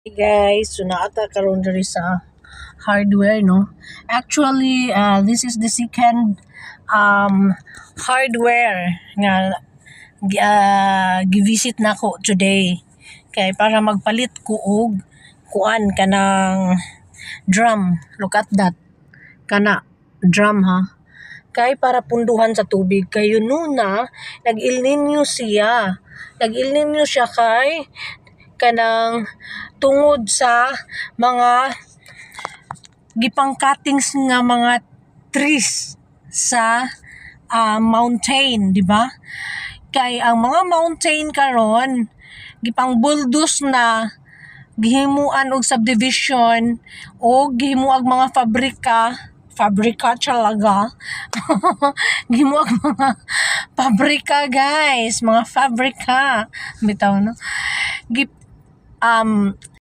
Hey guys, so naata karon diri sa hardware no. Actually, this is the second hardware nga gi-visit nako today. Kay para magpalit ko og kuan kanang drum. Look at that. Kana drum ha. Kay para punduhan sa tubig kayo nuna nag-El Nino siya. Nag-El Nino siya kay kanang tungod sa mga gipang-cuttings nga mga trees sa mountain, di ba? Kay ang mga mountain karon gipang bulldoze na gihimuan og subdivision o gihimuag mga fabrika talaga. Gihimuag mga pabrika guys, mga fabrika bitaw no. Gip